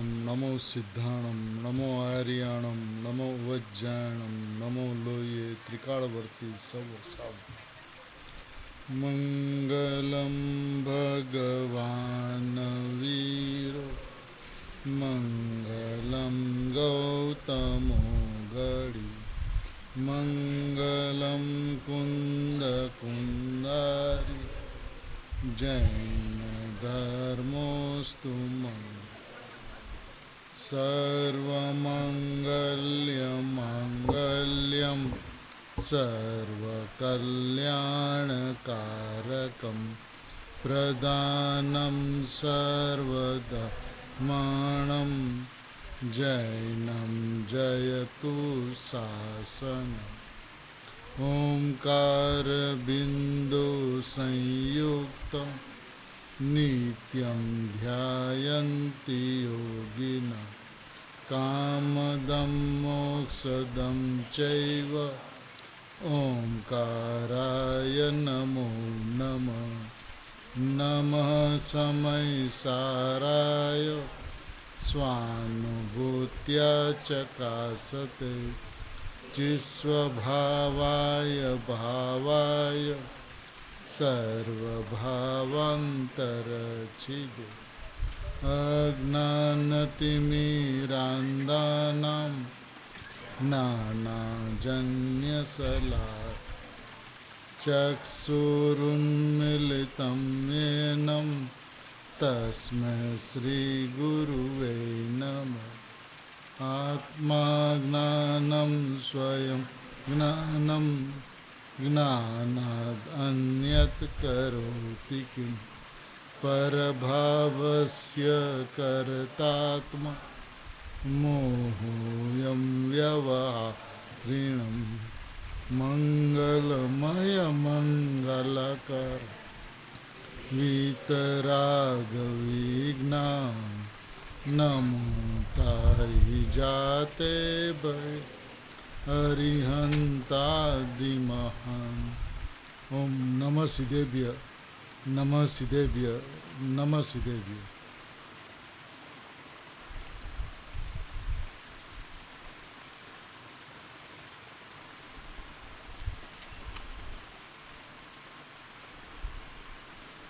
नमो सिद्धाणम नमो आर्याणम नमो वज्जायणम नमो लोये त्रिकालवर्ती सब सब मंगलम भगवान वीरो मंगलम गौतमो गणि मंगलम कुंद कुंदारी जैन धर्मोस्तु सर्वमंगल्यं सर्वकल्याणकारकं प्रदानं सर्वधर्माणां जैनं जयतु शासनम् ओंकार बिंदु संयुक्तं नित्यं ध्यायन्ति योगिनः कामदं मोक्षदं चैव ओंकाराय नमो नमः नमः समयसाराय स्वानुभूत्या चकासते चिस्वभावाय भावाय सर्वभावान्तरच्छिदे अज्ञानतिमिरान्धानां ज्ञानाञ्जनशलाकया चक्षुरुन्मीलितं येन तस्मै श्रीगुरुवे नमः आत्मा ज्ञानं स्वयं ज्ञानं ज्ञानाद् अन्यत् करोति किं परभावस्य कर्तात्मा मोहोऽयं व्यवहारिणं मंगलमय मंगलकर वीतरागविघ्नां नमो ताहि जाते भय अरिहंतादिमहान् ओम नमः सिद्धेभ्य नमः सिद्धेभ्य नमः सिद्धेभ्य।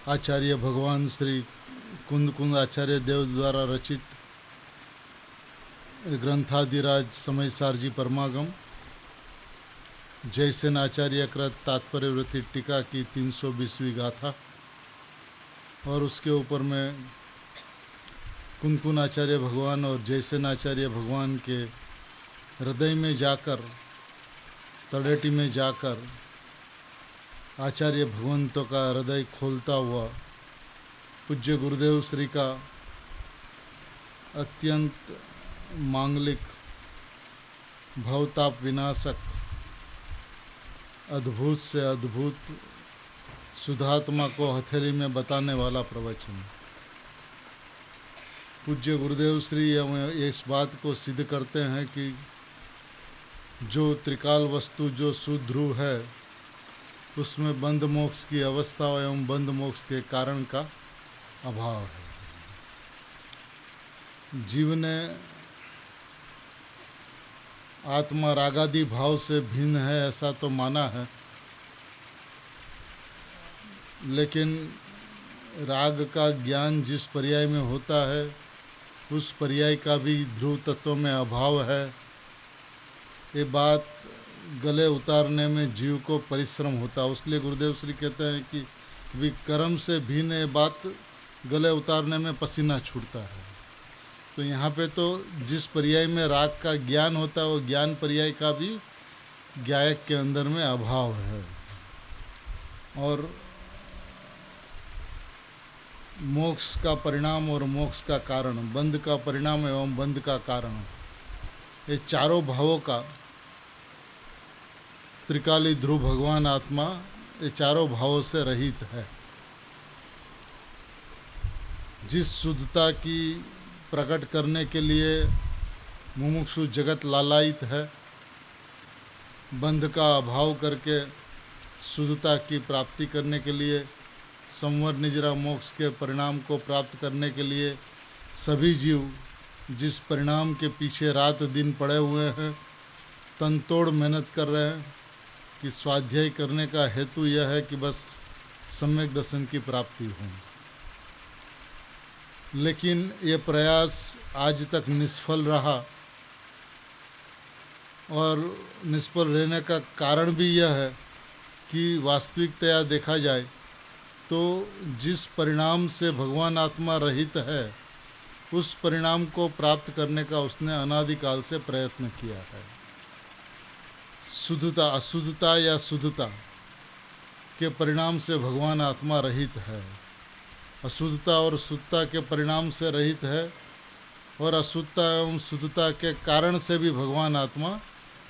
आचार्य भगवान श्री कुंद कुंद आचार्य देव द्वारा रचित ग्रंथादिराज समयसार जी परमागम जयसेन आचार्य कृत तात्पर्यवृत्ति टीका की 320वीं गाथा और उसके ऊपर में कुंद आचार्य भगवान और जयसेन आचार्य भगवान के हृदय में जाकर तड़ेटी में जाकर आचार्य भगवंतों का हृदय खोलता हुआ पूज्य गुरुदेव श्री का अत्यंत मांगलिक भवताप विनाशक अद्भुत से अद्भुत सुधात्मा को हथेली में बताने वाला प्रवचन। पूज्य गुरुदेव श्री इस बात को सिद्ध करते हैं कि जो त्रिकाल वस्तु जो सुध्रुव है उसमें बंध मोक्ष की अवस्था एवं बंध मोक्ष के कारण का अभाव है। जीव ने आत्मा रागादि भाव से भिन्न है ऐसा तो माना है, लेकिन राग का ज्ञान जिस पर्याय में होता है उस पर्याय का भी ध्रुव तत्व में अभाव है। ये बात गले उतारने में जीव को परिश्रम होता है। उसके लिए गुरुदेव श्री कहते हैं कि विक्रम से भिन्न ये बात गले उतारने में पसीना छूटता है। तो यहाँ पे तो जिस पर्याय में राग का ज्ञान होता है वो ज्ञान पर्याय का भी गायक के अंदर में अभाव है। और मोक्ष का परिणाम और मोक्ष का कारण, बंध का परिणाम एवं बंध का कारण, ये चारों भावों का त्रिकाली ध्रुव भगवान आत्मा ये चारों भावों से रहित है। जिस शुद्धता की प्रकट करने के लिए मुमुक्षु जगत लालायित है, बंध का अभाव करके शुद्धता की प्राप्ति करने के लिए, संवर निजरा मोक्ष के परिणाम को प्राप्त करने के लिए सभी जीव जिस परिणाम के पीछे रात दिन पड़े हुए हैं, तनतोड़ मेहनत कर रहे हैं कि स्वाध्याय करने का हेतु यह है कि बस सम्यक दर्शन की प्राप्ति हो, लेकिन ये प्रयास आज तक निष्फल रहा। और निष्फल रहने का कारण भी यह है कि वास्तविकतया देखा जाए तो जिस परिणाम से भगवान आत्मा रहित है, उस परिणाम को प्राप्त करने का उसने अनादिकाल से प्रयत्न किया है। शुद्धता, अशुद्धता या शुद्धता के परिणाम से भगवान आत्मा रहित है, अशुद्धता और शुद्धता के परिणाम से रहित है, और अशुद्धता एवं शुद्धता के कारण से भी भगवान आत्मा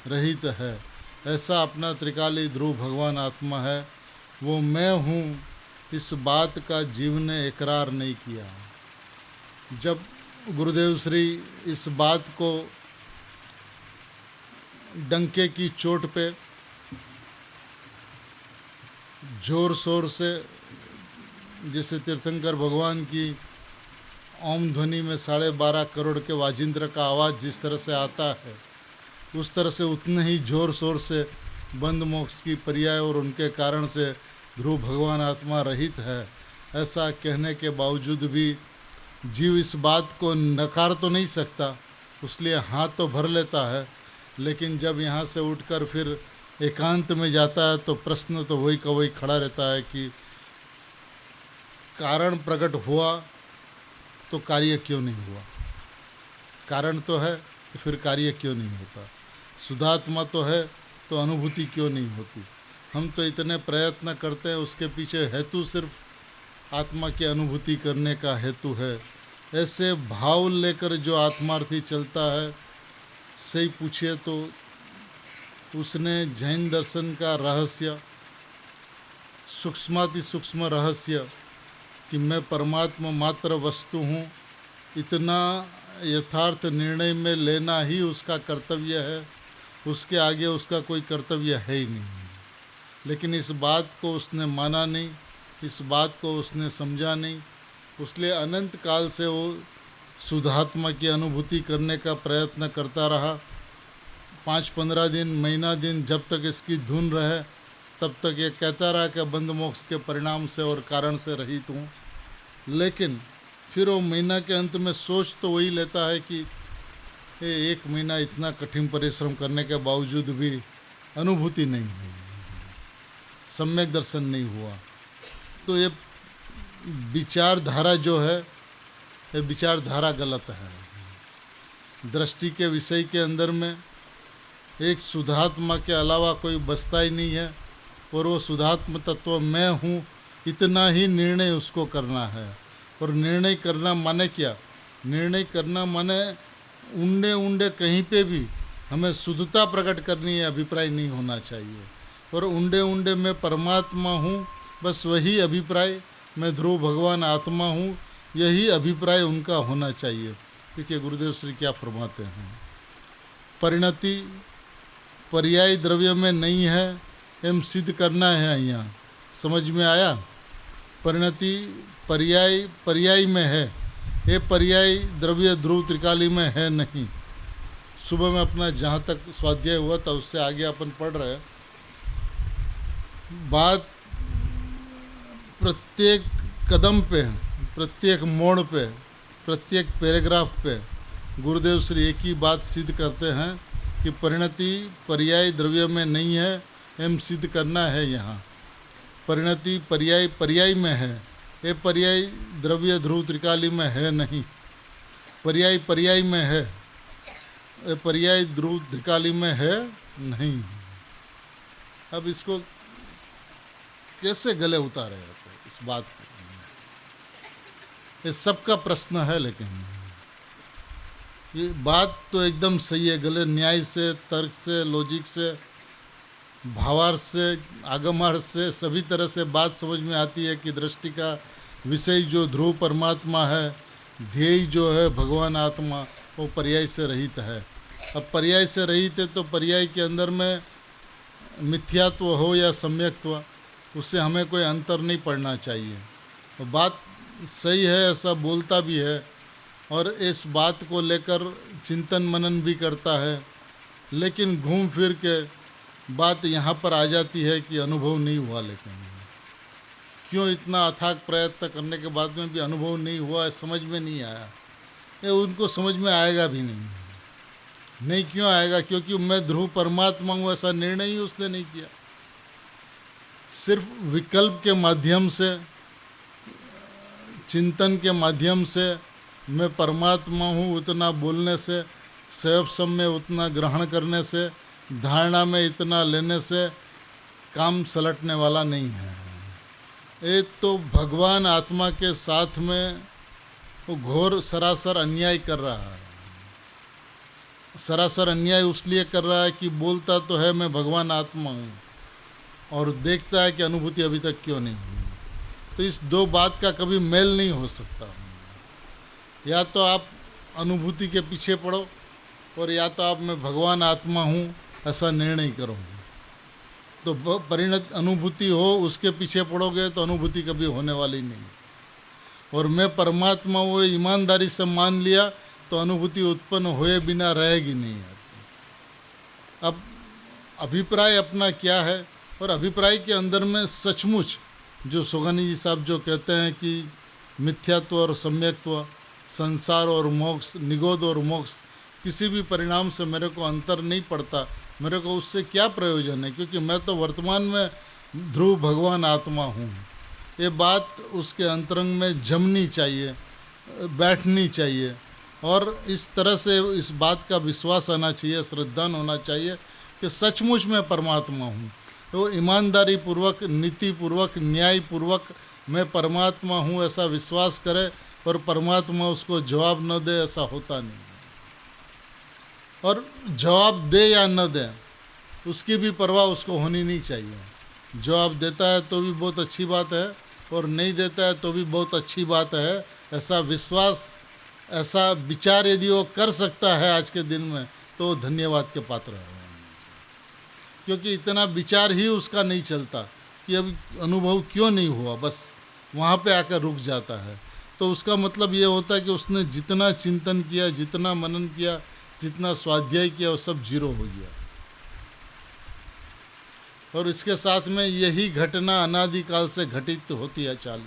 रहित है। ऐसा अपना त्रिकाली ध्रुव भगवान आत्मा है। वो मैं हूँ, इस बात का जीव ने इकरार नहीं किया। जब गुरुदेव श्री इस बात को डंके की चोट पे जोर शोर से, जैसे तीर्थंकर भगवान की ओम ध्वनि में 12.5 करोड़ के वाजिंत्र का आवाज़ जिस तरह से आता है, उस तरह से उतने ही जोर शोर से बंद मोक्ष की पर्याय और उनके कारण से ध्रुव भगवान आत्मा रहित है, ऐसा कहने के बावजूद भी जीव इस बात को नकार तो नहीं सकता, इसलिए हाथ तो भर लेता है। लेकिन जब यहाँ से उठकर फिर एकांत में जाता है तो प्रश्न तो वही का वही खड़ा रहता है कि कारण प्रकट हुआ तो कार्य क्यों नहीं हुआ। कारण तो है तो फिर कार्य क्यों नहीं होता। शुद्धात्मा तो है तो अनुभूति क्यों नहीं होती। हम तो इतने प्रयत्न करते हैं, उसके पीछे हेतु सिर्फ आत्मा की अनुभूति करने का हेतु है। ऐसे भाव लेकर जो आत्मार्थी चलता है, सही पूछिए तो उसने जैन दर्शन का रहस्य, सूक्ष्माति सूक्ष्म रहस्य कि मैं परमात्मा मात्र वस्तु हूँ, इतना यथार्थ निर्णय में लेना ही उसका कर्तव्य है। उसके आगे उसका कोई कर्तव्य है ही नहीं। लेकिन इस बात को उसने माना नहीं, इस बात को उसने समझा नहीं, इसलिए अनंत काल से वो शुद्धात्मा की अनुभूति करने का प्रयत्न करता रहा। 5-15 दिन, महीना दिन, जब तक इसकी धुन रहे तब तक ये कहता रहा कि बंद मोक्ष के परिणाम से और कारण से रहित हूँ। लेकिन फिर वो महीना के अंत में सोच तो वही लेता है कि ये 1 महीना इतना कठिन परिश्रम करने के बावजूद भी अनुभूति नहीं हुई, सम्यक दर्शन नहीं हुआ। तो ये विचारधारा जो है, ये विचारधारा गलत है। दृष्टि के विषय के अंदर में एक शुद्धात्मा के अलावा कोई बसता ही नहीं है, और वो शुद्धात्म तत्व मैं हूँ, इतना ही निर्णय उसको करना है। और निर्णय करना माने क्या? निर्णय करना माने उंडे उंडे कहीं पे भी हमें शुद्धता प्रकट करनी है, अभिप्राय नहीं होना चाहिए। और उंडे उंडे मैं परमात्मा हूँ, बस वही अभिप्राय, मैं ध्रुव भगवान आत्मा हूँ, यही अभिप्राय उनका होना चाहिए। देखिए गुरुदेव श्री क्या फरमाते हैं, परिणति पर्याय द्रव्य में नहीं है, एम सिद्ध करना है। यहाँ समझ में आया? परिणति पर्याय में है, ये पर्याय द्रव्य ध्रुव त्रिकाली में है नहीं। सुबह में अपना जहाँ तक स्वाध्याय हुआ था उससे आगे अपन पढ़ रहे हैं। बात प्रत्येक कदम पे, प्रत्येक मोड़ पे, प्रत्येक पैराग्राफ पे गुरुदेव श्री एक ही बात सिद्ध करते हैं कि परिणति पर्याय द्रव्य में नहीं है, एम सिद्ध करना है। यहाँ परिणति पर्याय में है, ये पर्याय द्रव्य ध्रुव त्रिकाली में है नहीं। पर्याय में है, ये पर्याय ध्रुव त्रिकाली में है नहीं। अब इसको कैसे गले उतारे जाते इस बात को, ये सबका प्रश्न है। लेकिन ये बात तो एकदम सही है, गले न्याय से, तर्क से, लॉजिक से, भावार्थ से, आगमार्थ से, सभी तरह से बात समझ में आती है कि दृष्टि का विषय जो ध्रुव परमात्मा है, ध्येय जो है भगवान आत्मा, वो पर्याय से रहित है। अब पर्याय से रहित है तो पर्याय के अंदर में मिथ्यात्व हो या सम्यक्त्व, उससे हमें कोई अंतर नहीं पड़ना चाहिए। तो बात सही है, ऐसा बोलता भी है और इस बात को लेकर चिंतन मनन भी करता है, लेकिन घूम फिर के बात यहाँ पर आ जाती है कि अनुभव नहीं हुआ। लेकिन क्यों इतना अथाक प्रयत्न करने के बाद में भी अनुभव नहीं हुआ, समझ में नहीं आया। ये उनको समझ में आएगा भी नहीं क्यों आएगा? क्योंकि मैं ध्रुव परमात्मा हूँ ऐसा निर्णय ही उसने नहीं किया। सिर्फ विकल्प के माध्यम से, चिंतन के माध्यम से मैं परमात्मा हूँ उतना बोलने से, स्वयं में उतना ग्रहण करने से, धारणा में इतना लेने से काम सलटने वाला नहीं है। ये तो भगवान आत्मा के साथ में वो घोर सरासर अन्याय कर रहा है। सरासर अन्याय उसलिए कर रहा है कि बोलता तो है मैं भगवान आत्मा हूँ, और देखता है कि अनुभूति अभी तक क्यों नहीं हुई। तो इस दो बात का कभी मेल नहीं हो सकता। या तो आप अनुभूति के पीछे पड़ो, और या तो आप मैं भगवान आत्मा हूँ ऐसा निर्णय करो। तो परिणत अनुभूति हो, उसके पीछे पड़ोगे तो अनुभूति कभी होने वाली नहीं। और मैं परमात्मा वो ईमानदारी से मान लिया तो अनुभूति उत्पन्न हुए बिना रहेगी नहीं। अब अभिप्राय अपना क्या है, और अभिप्राय के अंदर में सचमुच जो सोगानी जी साहब जो कहते हैं कि मिथ्यात्व और सम्यक्त्व, संसार और मोक्ष, निगोद और मोक्ष, किसी भी परिणाम से मेरे को अंतर नहीं पड़ता, मेरे को उससे क्या प्रयोजन है, क्योंकि मैं तो वर्तमान में ध्रुव भगवान आत्मा हूँ। ये बात उसके अंतरंग में जमनी चाहिए, बैठनी चाहिए, और इस तरह से इस बात का विश्वास आना चाहिए, श्रद्धान होना चाहिए कि सचमुच मैं परमात्मा हूँ। तो ईमानदारी पूर्वक, नीति पूर्वक, न्याय पूर्वक मैं परमात्मा हूँ ऐसा विश्वास करे, और परमात्मा उसको जवाब न दे ऐसा होता नहीं। और जवाब दे या न दे उसकी भी परवाह उसको होनी नहीं चाहिए। जवाब देता है तो भी बहुत अच्छी बात है, और नहीं देता है तो भी बहुत अच्छी बात है। ऐसा विश्वास, ऐसा विचार यदि वो कर सकता है आज के दिन में तो धन्यवाद के पात्र है। क्योंकि इतना विचार ही उसका नहीं चलता कि अब अनुभव क्यों नहीं हुआ, बस वहाँ पे आकर रुक जाता है। तो उसका मतलब ये होता है कि उसने जितना चिंतन किया, जितना मनन किया, जितना स्वाध्याय किया, वो सब जीरो हो गया। और इसके साथ में यही घटना अनादिकाल से घटित होती है चालू,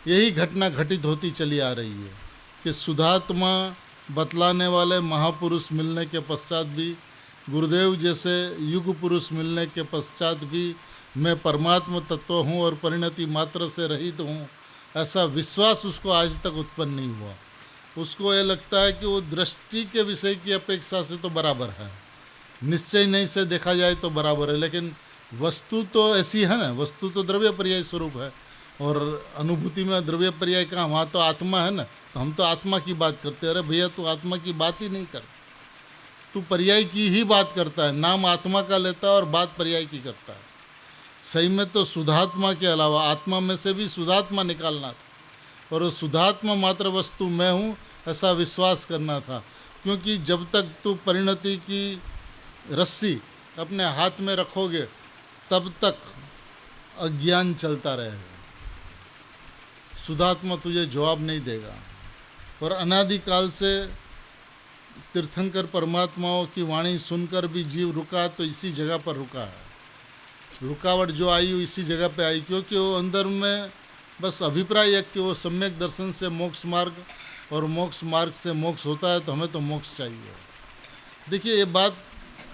यही घटना घटित होती चली आ रही है कि शुद्धात्मा बतलाने वाले महापुरुष मिलने के पश्चात भी, गुरुदेव जैसे युग पुरुष मिलने के पश्चात भी मैं परमात्मा तत्व हूँ और परिणति मात्र से रहित हूँ, ऐसा विश्वास उसको आज तक उत्पन्न नहीं हुआ। उसको ये लगता है कि वो दृष्टि के विषय की अपेक्षा से तो बराबर है, निश्चय नहीं से देखा जाए तो बराबर है, लेकिन वस्तु तो ऐसी है ना, वस्तु तो द्रव्य पर्याय स्वरूप है, और अनुभूति में द्रव्य पर्याय कहाँ, वहाँ तो आत्मा है ना। तो हम तो आत्मा की बात करते हैं। अरे भैया तू आत्मा की बात ही नहीं कर, तू पर्याय की ही बात करता है, नाम आत्मा का लेता है और बात पर्याय की करता है। सही में तो शुद्धात्मा के अलावा आत्मा में से भी शुद्धात्मा निकालना था, और वो शुद्धात्मा मात्र वस्तु मैं हूँ ऐसा विश्वास करना था। क्योंकि जब तक तू परिणति की रस्सी अपने हाथ में रखोगे तब तक अज्ञान चलता रहेगा, शुद्धात्मा तुझे जवाब नहीं देगा। और अनादिकाल से तीर्थंकर परमात्माओं की वाणी सुनकर भी जीव रुका तो इसी जगह पर रुका है। रुकावट जो आई वो इसी जगह पे आई, क्योंकि वो अंदर में बस अभिप्राय है कि वो सम्यक दर्शन से मोक्ष मार्ग, और मोक्ष मार्ग से मोक्ष होता है, तो हमें तो मोक्ष चाहिए। देखिए ये बात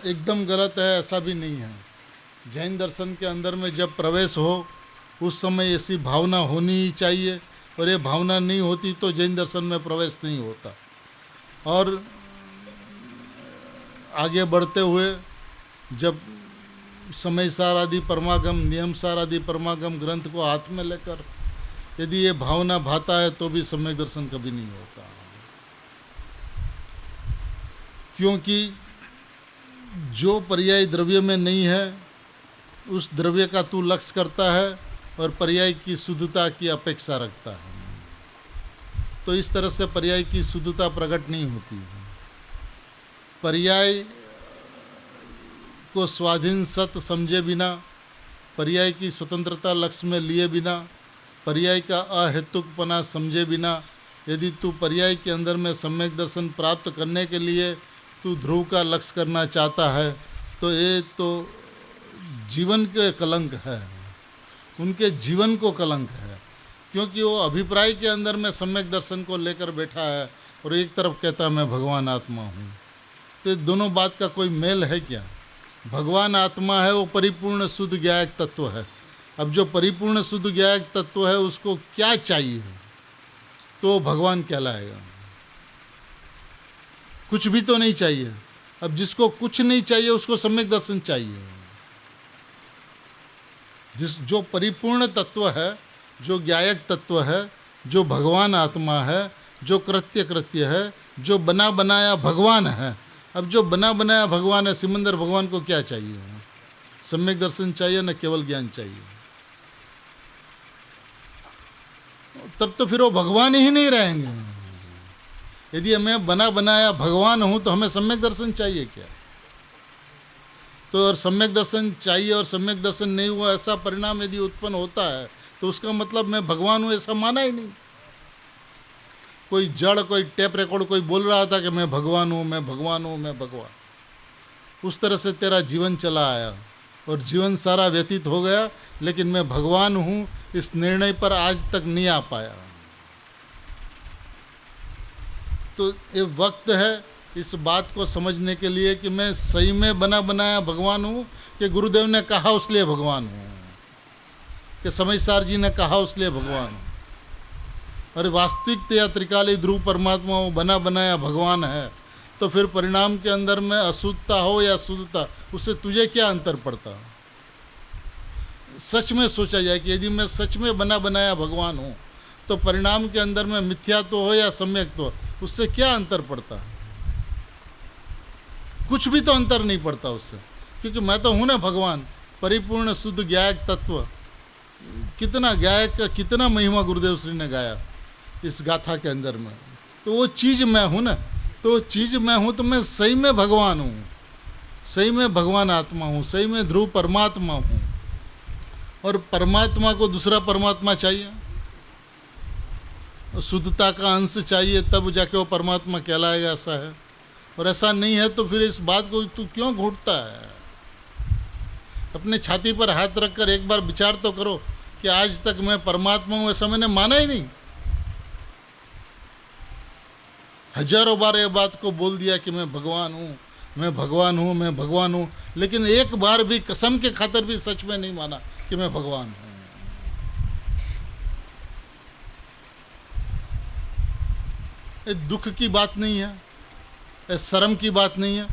एकदम गलत है, ऐसा भी नहीं है। जैन दर्शन के अंदर में जब प्रवेश हो उस समय ऐसी भावना होनी ही चाहिए, और ये भावना नहीं होती तो जैन दर्शन में प्रवेश नहीं होता। और आगे बढ़ते हुए जब समय सार आदि परमागम, नियम सार आदि परमागम ग्रंथ को हाथ में लेकर यदि ये भावना भाता है तो भी सम्यक दर्शन कभी नहीं होता। क्योंकि जो पर्याय द्रव्य में नहीं है उस द्रव्य का तू लक्ष्य करता है और पर्याय की शुद्धता की अपेक्षा रखता है, तो इस तरह से पर्याय की शुद्धता प्रकट नहीं होती है। पर्याय को स्वाधीन सत्य समझे बिना, पर्याय की स्वतंत्रता लक्ष्य में लिए बिना, पर्याय का अहेतुकपना समझे बिना यदि तू पर्याय के अंदर में सम्यक दर्शन प्राप्त करने के लिए तू ध्रुव का लक्ष्य करना चाहता है, तो ये तो जीवन के कलंक है, उनके जीवन को कलंक है, क्योंकि वो अभिप्राय के अंदर में सम्यक दर्शन को लेकर बैठा है और एक तरफ कहता है मैं भगवान आत्मा हूँ। तो दोनों बात का कोई मेल है क्या? भगवान आत्मा है, वो परिपूर्ण शुद्ध ज्ञायक तत्व है। अब जो परिपूर्ण शुद्ध ज्ञायक तत्व है उसको क्या चाहिए तो भगवान कहलाएगा? कुछ भी तो नहीं चाहिए। अब जिसको कुछ नहीं चाहिए उसको सम्यक दर्शन चाहिए। जो परिपूर्ण तत्व है, जो ज्ञायक तत्व है, जो भगवान आत्मा है, जो कृत्य है, जो बना बनाया भगवान है। अब जो बना बनाया भगवान है, सिमंदर भगवान को क्या चाहिए? सम्यक दर्शन चाहिए, न केवल ज्ञान चाहिए। तब तो फिर वो भगवान ही नहीं रहेंगे। यदि मैं बना बनाया भगवान हूं तो हमें सम्यक दर्शन चाहिए क्या? तो और सम्यक दर्शन चाहिए और सम्यक दर्शन नहीं हुआ, ऐसा परिणाम यदि उत्पन्न होता है तो उसका मतलब मैं भगवान हूँ ऐसा माना ही नहीं। कोई जड़, कोई टेप रिकॉर्ड कोई बोल रहा था कि मैं भगवान हूँ, मैं भगवान हूँ, मैं भगवान। उस तरह से तेरा जीवन चला आया और जीवन सारा व्यतीत हो गया, लेकिन मैं भगवान हूँ इस निर्णय पर आज तक नहीं आ पाया। तो ये वक्त है इस बात को समझने के लिए कि मैं सही में बना बनाया भगवान हूँ कि गुरुदेव ने कहा उसलिए भगवान हूँ, कि समयसार जी ने कहा उसलिए भगवान हूँ। और वास्तविकता त्रिकाली ध्रुव परमात्मा वो बना बनाया भगवान है, तो फिर परिणाम के अंदर में अशुद्धता हो या शुद्धता, उससे तुझे क्या अंतर पड़ता? सच में सोचा जाए कि यदि मैं सच में बना बनाया भगवान हूँ तो परिणाम के अंदर में मिथ्यात्व हो या सम्यक्त्व, उससे क्या अंतर पड़ता? कुछ भी तो अंतर नहीं पड़ता उससे, क्योंकि मैं तो हूँ ना भगवान, परिपूर्ण शुद्ध ज्ञायक तत्व। कितना ज्ञायक का कितना महिमा गुरुदेव श्री ने गाया इस गाथा के अंदर में। तो वो चीज़ मैं हूँ ना, तो वो चीज़ मैं हूँ, तो मैं सही में भगवान हूँ, सही में भगवान आत्मा हूँ, सही में ध्रुव परमात्मा हूँ। और परमात्मा को दूसरा परमात्मा चाहिए, शुद्धता का अंश चाहिए, तब जाके वो परमात्मा कहलाएगा, ऐसा है। और ऐसा नहीं है तो फिर इस बात को तू क्यों घूटता है? अपने छाती पर हाथ रखकर एक बार विचार तो करो कि आज तक मैं परमात्मा हूँ ऐसा मैंने माना ही नहीं। हजारों बार ये बात को बोल दिया कि मैं भगवान हूँ, मैं भगवान हूँ, मैं भगवान हूँ, लेकिन एक बार भी कसम के खातिर भी सच में नहीं माना कि मैं भगवान हूँ। ये दुख की बात नहीं है, ये शर्म की बात नहीं है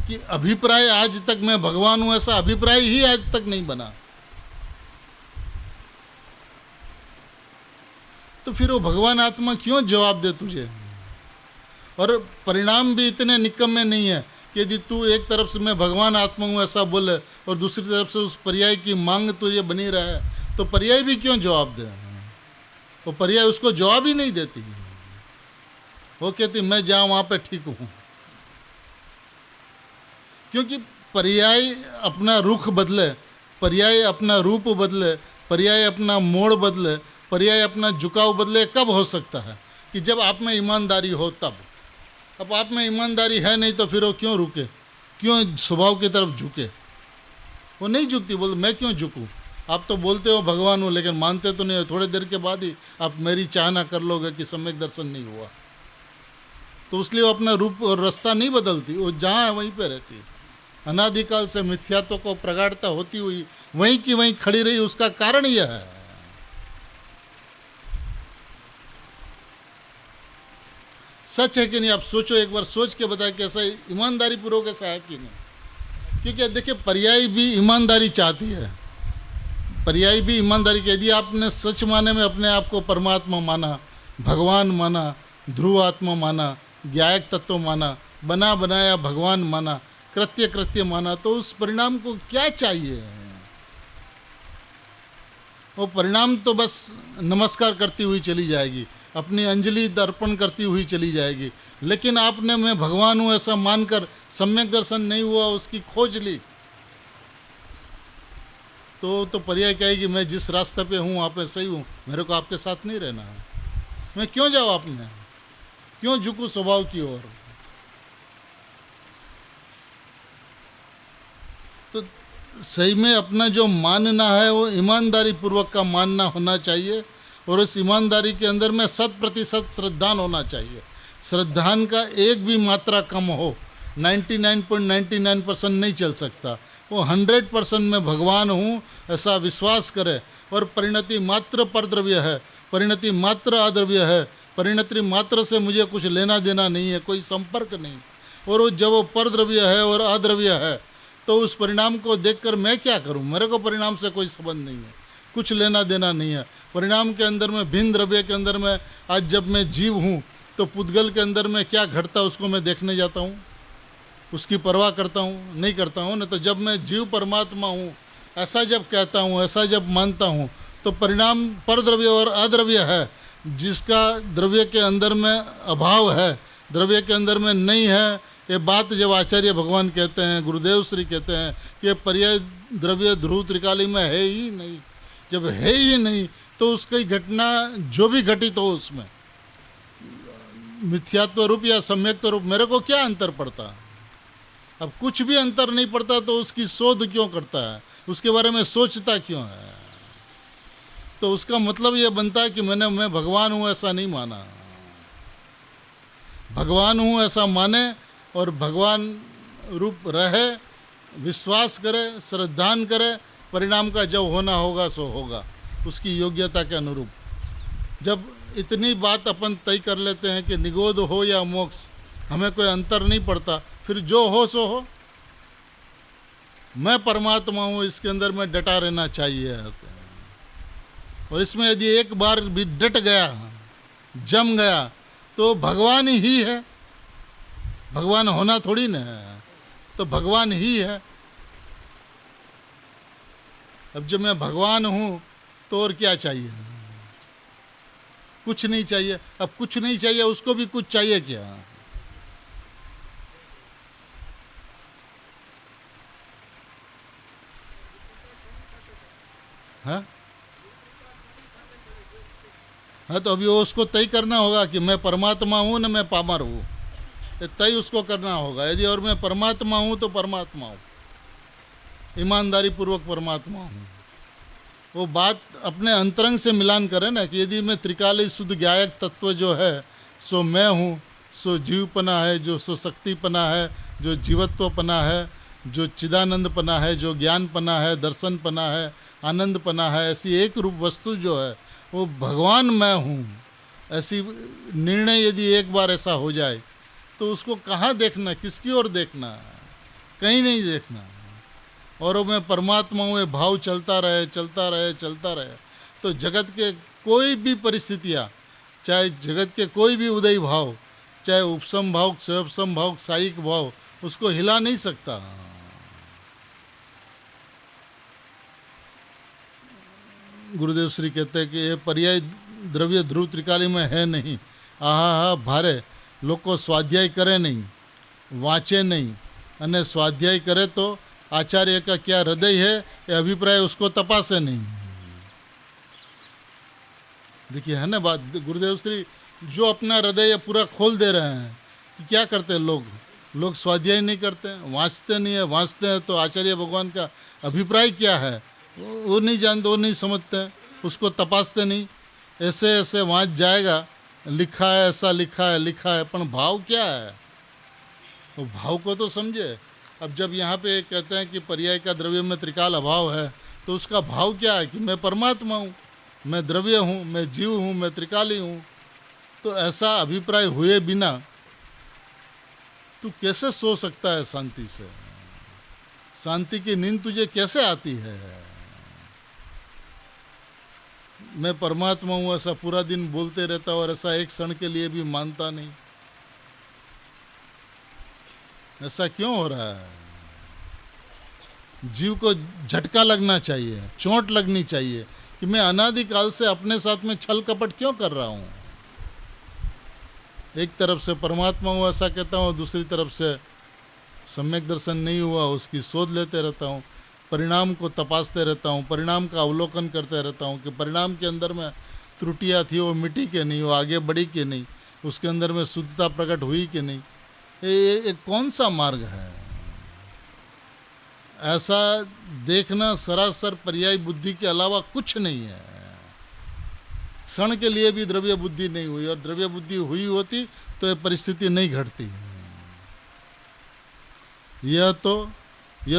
कि अभिप्राय आज तक मैं भगवान हूं ऐसा अभिप्राय ही आज तक नहीं बना। तो फिर वो भगवान आत्मा क्यों जवाब दे तुझे? और परिणाम भी इतने निकम्मे नहीं है कि यदि तू एक तरफ से मैं भगवान आत्मा हूं ऐसा बोले और दूसरी तरफ से उस पर्याय की मांग तुझे बनी रहे, तो पर्याय भी क्यों जवाब दे? वो पर्याय उसको जवाब ही नहीं देती। वो कहती मैं जहाँ वहाँ पे ठीक हूँ, क्योंकि पर्याय अपना रुख बदले, पर्याय अपना रूप बदले, पर्याय अपना मोड़ बदले, पर्याय अपना झुकाव बदले कब हो सकता है? कि जब आप में ईमानदारी हो तब। अब आप में ईमानदारी है नहीं तो फिर वो क्यों रुके, क्यों स्वभाव की तरफ झुके? वो नहीं झुकती। बोल मैं क्यों झुकूँ? आप तो बोलते हो भगवान हो लेकिन मानते तो नहीं हो। थोड़ी देर के बाद ही आप मेरी चाहना कर लोगे कि सम्यक दर्शन नहीं हुआ, तो इसलिए वो अपना रूप और रास्ता नहीं बदलती, वो जहाँ है वहीं पे रहती है। अनादिकाल से मिथ्यात्व को प्रगाढ़ता होती हुई वहीं की वहीं खड़ी रही। उसका कारण यह है। सच है कि नहीं? आप सोचो एक बार, सोच के बताए कैसा ईमानदारी पूर्वक ऐसा है कि नहीं? क्योंकि देखिए पर्याय भी ईमानदारी चाहती है, पर्याय भी ईमानदारी की। यदि आपने सच माने में अपने आप को परमात्मा माना, भगवान माना, ध्रुव आत्मा माना, ज्ञायक तत्व माना, बना बनाया भगवान माना, कृत्य माना, तो उस परिणाम को क्या चाहिए? वो परिणाम तो बस नमस्कार करती हुई चली जाएगी, अपनी अंजलि दर्पण करती हुई चली जाएगी। लेकिन आपने मैं भगवान हूँ ऐसा मानकर सम्यक दर्शन नहीं हुआ, उसकी खोज ली, तो पर्याय कहेगी मैं जिस रास्ते पे हूँ वहाँ पे सही हूँ, मेरे को आपके साथ नहीं रहना है, मैं क्यों जाऊँ आप में, क्यों झुकूँ स्वभाव की ओर। तो सही में अपना जो मानना है वो ईमानदारी पूर्वक का मानना होना चाहिए, और उस ईमानदारी के अंदर में 100% श्रद्धान होना चाहिए। श्रद्धान का एक भी मात्रा कम हो 99.99% नहीं चल सकता। वो 100% मैं भगवान हूँ ऐसा विश्वास करे, और परिणति मात्र परद्रव्य है, परिणति मात्र अद्रव्य है, परिणति मात्र से मुझे कुछ लेना देना नहीं है, कोई संपर्क नहीं। और वो जब वो परद्रव्य है और अद्रव्य है तो उस परिणाम को देखकर मैं क्या करूं, मेरे को परिणाम से कोई संबंध नहीं है, कुछ लेना देना नहीं है। परिणाम के अंदर में भिन्न द्रव्य के अंदर में आज जब मैं जीव हूँ तो पुद्गल के अंदर में क्या घटता है उसको मैं देखने जाता हूँ, उसकी परवाह करता हूँ, नहीं करता हूँ ना। तो जब मैं जीव परमात्मा हूँ ऐसा जब कहता हूँ, ऐसा जब मानता हूँ, तो परिणाम परद्रव्य और अद्रव्य है, जिसका द्रव्य के अंदर में अभाव है, द्रव्य के अंदर में नहीं है। ये बात जब आचार्य भगवान कहते हैं, गुरुदेव श्री कहते हैं कि ये पर्याय द्रव्य ध्रुव त्रिकाली में है ही नहीं, जब है ही नहीं तो उसकी घटना जो भी घटित हो उसमें मिथ्यात्व रूप या सम्यक्त्व रूप मेरे को क्या अंतर पड़ता। अब कुछ भी अंतर नहीं पड़ता तो उसकी शोध क्यों करता है, उसके बारे में सोचता क्यों है। तो उसका मतलब यह बनता है कि मैं भगवान हूँ ऐसा नहीं माना, भगवान हूँ ऐसा माने और भगवान रूप रहे, विश्वास करे, श्रद्धान करे, परिणाम का जब होना होगा सो होगा उसकी योग्यता के अनुरूप। जब इतनी बात अपन तय कर लेते हैं कि निगोद हो या मोक्ष हमें कोई अंतर नहीं पड़ता, फिर जो हो सो हो, मैं परमात्मा हूँ इसके अंदर में डटा रहना चाहिए। और इसमें यदि एक बार भी डट गया, जम गया, तो भगवान ही है, भगवान होना थोड़ी ना है, तो भगवान ही है। अब जब मैं भगवान हूँ तो और क्या चाहिए, कुछ नहीं चाहिए। अब कुछ नहीं चाहिए उसको भी कुछ चाहिए क्या। हाँ हाँ, तो अभी वो उसको तय करना होगा कि मैं परमात्मा हूँ न मैं पामर हूँ, तय उसको करना होगा। यदि और मैं परमात्मा हूँ तो परमात्मा हूँ, ईमानदारी पूर्वक परमात्मा हूँ। वो बात अपने अंतरंग से मिलान करे ना कि यदि मैं त्रिकाली शुद्ध ज्ञायक तत्व जो है सो मैं हूँ, सो जीवपना है, जो सो शक्तिपना है, जो जीवत्वपना है, जो चिदानंदपना है, जो ज्ञानपना है, दर्शनपना है, आनंदपना है, ऐसी एक रूप वस्तु जो है वो भगवान मैं हूँ, ऐसी निर्णय यदि एक बार ऐसा हो जाए तो उसको कहाँ देखना, किसकी ओर देखना, कहीं नहीं देखना। और वो मैं परमात्मा हूँ ये भाव चलता रहे चलता रहे चलता रहे, तो जगत के कोई भी परिस्थितियाँ, चाहे जगत के कोई भी उदय भाव, चाहे उपसम भाव, स्वयपसम भाव, सायिक भाव, उसको हिला नहीं सकता। गुरुदेव श्री कहते हैं कि ये पर्याय द्रव्य ध्रुव त्रिकाली में है नहीं। आहा भारे लोग स्वाध्याय करे नहीं, वाँचे नहीं, अने स्वाध्याय करे तो आचार्य का क्या हृदय है ये अभिप्राय उसको तपासे नहीं। देखिए है ना बात, गुरुदेव श्री जो अपना हृदय पूरा खोल दे रहे हैं कि क्या करते हैं लोग स्वाध्याय नहीं करते हैं, वाँचते नहीं है, वाँचते हैं तो आचार्य भगवान का अभिप्राय क्या है वो नहीं जानते, वो नहीं समझते हैं, उसको तपासते नहीं। ऐसे ऐसे वाँच जाएगा, लिखा है ऐसा लिखा है, पर भाव क्या है, वो भाव को तो समझे। अब जब यहाँ पे कहते हैं कि पर्याय का द्रव्य में त्रिकाल अभाव है, तो उसका भाव क्या है कि मैं परमात्मा हूँ, मैं द्रव्य हूँ, मैं जीव हूँ, मैं त्रिकाली हूँ। तो ऐसा अभिप्राय हुए बिना तू कैसे सो सकता है शांति से, शांति की नींद तुझे कैसे आती है। मैं परमात्मा हूँ ऐसा पूरा दिन बोलते रहता और ऐसा एक क्षण के लिए भी मानता नहीं, ऐसा क्यों हो रहा है। जीव को झटका लगना चाहिए, चोट लगनी चाहिए कि मैं अनादिकाल से अपने साथ में छल कपट क्यों कर रहा हूँ। एक तरफ से परमात्मा हूँ ऐसा कहता हूँ, दूसरी तरफ से सम्यक दर्शन नहीं हुआ उसकी शोध लेते रहता हूँ। परिणाम को तपासते रहता हूँ, परिणाम का अवलोकन करते रहता हूँ कि परिणाम के अंदर में त्रुटियाँ थी, वो मिटी कि नहीं, वो आगे बढ़ी कि नहीं, उसके अंदर में शुद्धता प्रकट हुई कि नहीं। ये कौन सा मार्ग है? ऐसा देखना सरासर पर्यायी बुद्धि के अलावा कुछ नहीं है। क्षण के लिए भी द्रव्य बुद्धि नहीं हुई, और द्रव्य बुद्धि हुई होती तो ये परिस्थिति नहीं घटती। यह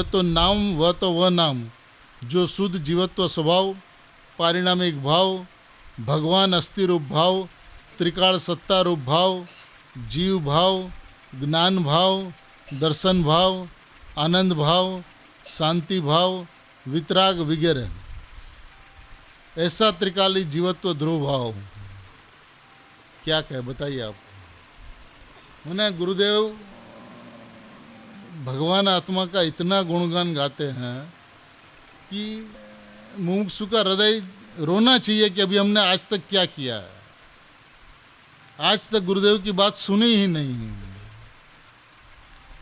तो नाम, वह तो वह नाम जो शुद्ध जीवत्व स्वभाव, पारिणामिक भाव, भगवान अस्थि रूप भाव, त्रिकाल सत्ता रूप भाव, जीव भाव, ज्ञान भाव, दर्शन भाव, आनंद भाव, शांति भाव, वितराग वगैरह, ऐसा त्रिकाली जीवत्व ध्रुव भाव। क्या कहे बताइए आप। मैंने गुरुदेव भगवान आत्मा का इतना गुणगान गाते हैं कि मुमुक्षु का हृदय रोना चाहिए कि अभी हमने आज तक क्या किया है। आज तक गुरुदेव की बात सुनी ही नहीं,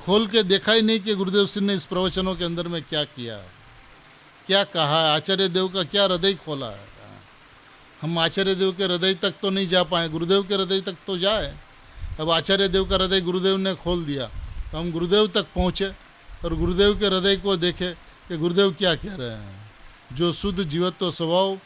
खोल के देखा ही नहीं कि गुरुदेव सिंह ने इस प्रवचनों के अंदर में क्या किया, क्या कहा है, आचार्य देव का क्या हृदय खोला है। हम आचार्य देव के हृदय तक तो नहीं जा पाए, गुरुदेव के हृदय तक तो जाए। अब आचार्य देव का हृदय गुरुदेव ने खोल दिया तो हम गुरुदेव तक पहुँचे और गुरुदेव के हृदय को देखे कि गुरुदेव क्या कह रहे हैं। जो शुद्ध जीवत्व स्वभाव,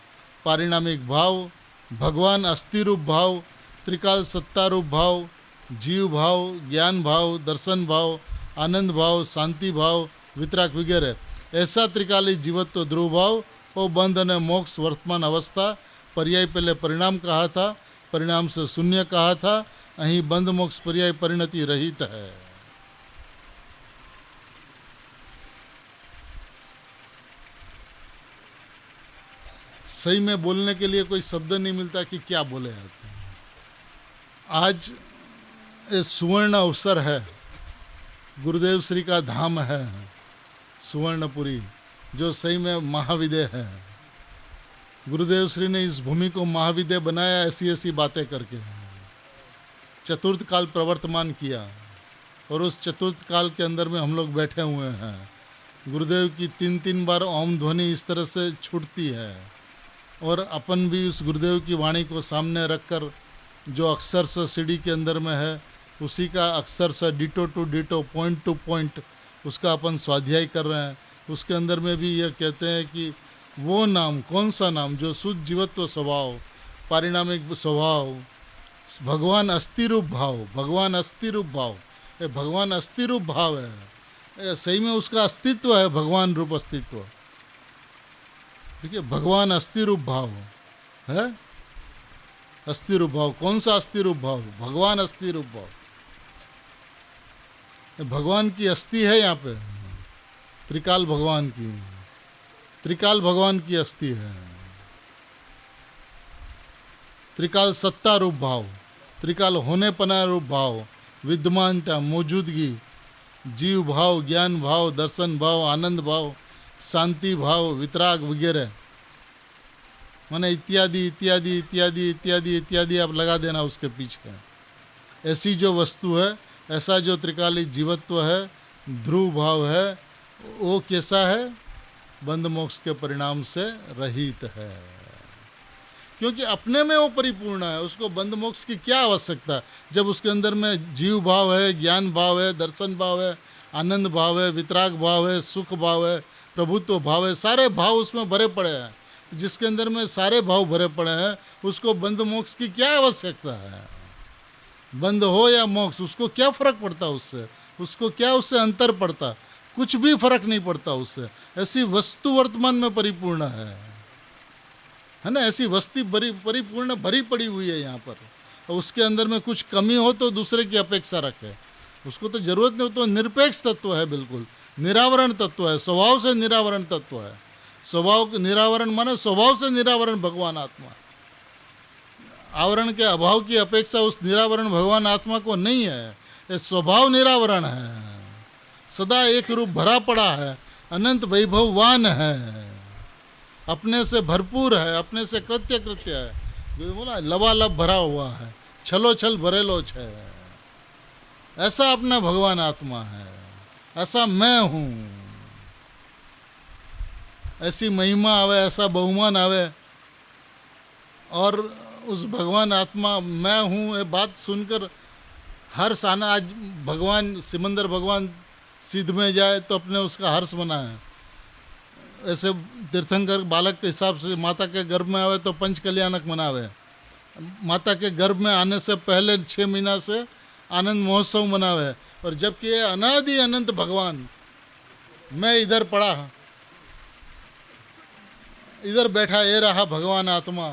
पारिणामिक भाव, भगवान अस्थि रूप भाव, त्रिकाल सत्ता रूप भाव, जीव भाव, ज्ञान भाव, दर्शन भाव, आनंद भाव, शांति भाव, वितराग वगैरह, ऐसा त्रिकाली जीवत्व ध्रुव भाव वो बंध ने मोक्ष वर्तमान अवस्था। पर्याय पहले परिणाम कहा था, परिणाम से शून्य कहा था, अहीं बंध मोक्ष पर्याय परिणति रहित है। सही में बोलने के लिए कोई शब्द नहीं मिलता कि क्या बोले जाते हैं। आज ये सुवर्ण अवसर है, गुरुदेव श्री का धाम है सुवर्णपुरी, जो सही में महाविद्य है। गुरुदेव श्री ने इस भूमि को महाविद्य बनाया ऐसी ऐसी बातें करके, चतुर्थ काल प्रवर्तमान किया, और उस चतुर्थ काल के अंदर में हम लोग बैठे हुए हैं। गुरुदेव की 3-3 बार ओम ध्वनि इस तरह से छूटती है, और अपन भी उस गुरुदेव की वाणी को सामने रखकर जो अक्षर से सीढ़ी के अंदर में है, उसी का अक्षर से ditto to ditto, point to point उसका अपन स्वाध्याय कर रहे हैं। उसके अंदर में भी यह कहते हैं कि वो नाम, कौन सा नाम जो शुद्ध जीवत्व स्वभाव, पारिणामिक स्वभाव, भगवान अस्थि रूप भाव, भगवान अस्थि रूप भाव, ये भगवान अस्थि रूप भाव है। सही में उसका अस्तित्व है, भगवान रूप अस्तित्व। देखिए, भगवान अस्थि रूप भाव है, अस्थि रूप भाव। कौन सा अस्थि रूप भाव? भगवान अस्थि रूप भाव। भगवान की अस्थि है यहाँ पे, त्रिकाल भगवान की, त्रिकाल भगवान की अस्थि है। त्रिकाल सत्ता रूप भाव, त्रिकाल होने पना रूप भाव, विद्यमानता, मौजूदगी, जीव भाव, ज्ञान भाव, दर्शन भाव, आनंद भाव, शांति भाव, वितराग वगैरह, माने इत्यादि इत्यादि इत्यादि इत्यादि इत्यादि आप लगा देना उसके पीछे। ऐसी जो वस्तु है, ऐसा जो त्रिकाली जीवत्व है, ध्रुव भाव है, वो कैसा है? बंध मोक्ष के परिणाम से रहित है, क्योंकि अपने में वो परिपूर्ण है। उसको बंध मोक्ष की क्या आवश्यकता, जब उसके अंदर में जीव भाव है, ज्ञान भाव है, दर्शन भाव है, आनंद भाव है, वितराग भाव है, सुख भाव है, प्रभुत्व भाव है, सारे भाव उसमें भरे पड़े हैं। जिसके अंदर में सारे भाव भरे पड़े हैं, उसको बंध मोक्ष की क्या आवश्यकता है? बंध हो या मोक्ष, उसको क्या फर्क पड़ता उससे? उसको क्या उससे अंतर पड़ता? कुछ भी फर्क नहीं पड़ता उससे। ऐसी वस्तु वर्तमान में परिपूर्ण है ना, ऐसी वस्तु परिपूर्ण भरी पड़ी हुई है यहाँ पर, और उसके अंदर में कुछ कमी हो तो दूसरे की अपेक्षा रखे, उसको तो जरूरत नहीं। तो निरपेक्ष तत्व है, बिल्कुल निरावरण तत्व है, स्वभाव से निरावरण तत्व है। स्वभाव निरावरण माने स्वभाव से निरावरण भगवान आत्मा, आवरण के अभाव की अपेक्षा उस निरावरण भगवान आत्मा को नहीं है। ये स्वभाव निरावरण है, सदा एक रूप भरा पड़ा है, अनंत वैभववान है, अपने से भरपूर है, अपने से कृत्य कृत्य है, बोला लबालब भरा हुआ है, छलो छल भरेलोच है। ऐसा अपना भगवान आत्मा है, ऐसा मैं हूँ। ऐसी महिमा आवे, ऐसा बहुमान आवे, और उस भगवान आत्मा मैं हूँ ये बात सुनकर हर्ष आना। आज भगवान सिमंदर भगवान सिद्ध में जाए तो अपने उसका हर्ष मनाए, ऐसे तीर्थंकर बालक के हिसाब से माता के गर्भ में आवे तो पंच कल्याणक मनावे, माता के गर्भ में आने से पहले 6 महीना से आनंद महोत्सव मनावे। और जबकि ये अनादि अनंत भगवान, मैं इधर पड़ा, इधर बैठा, ये रहा भगवान आत्मा।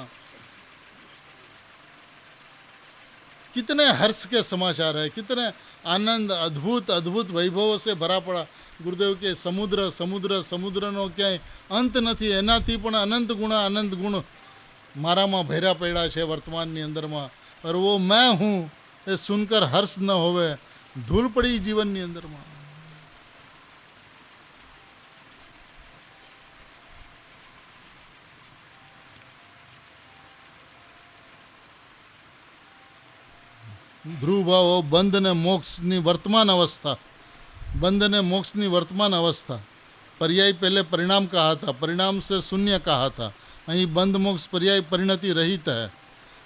कितने हर्ष के समाचार है, कितने आनंद, अद्भुत अद्भुत वैभवों से भरा पड़ा गुरुदेव के समुद्र समुद्र समुद्रનો ક્યાંય અંત નથી, એનાથી પણ અનંત ગુણા અનંત ગુણ મારામાં ભર્યા પડ્યા છે વર્તમાનની અંદરમાં। और वो मैं हूँ ये सुनकर हर्ष न होवे, धूल पड़ी जीवनની અંદરમાં। ધ્રુવ ભાવો બંધ ને મોક્ષની વર્તમાન અવસ્થા, બંધ ને મોક્ષની વર્તમાન અવસ્થા। पर्याय पहले परिणाम कहा था, परिणाम से शून्य कहा था। અહીં બંધ મોક્ષ पर्याय परिणति रहित है,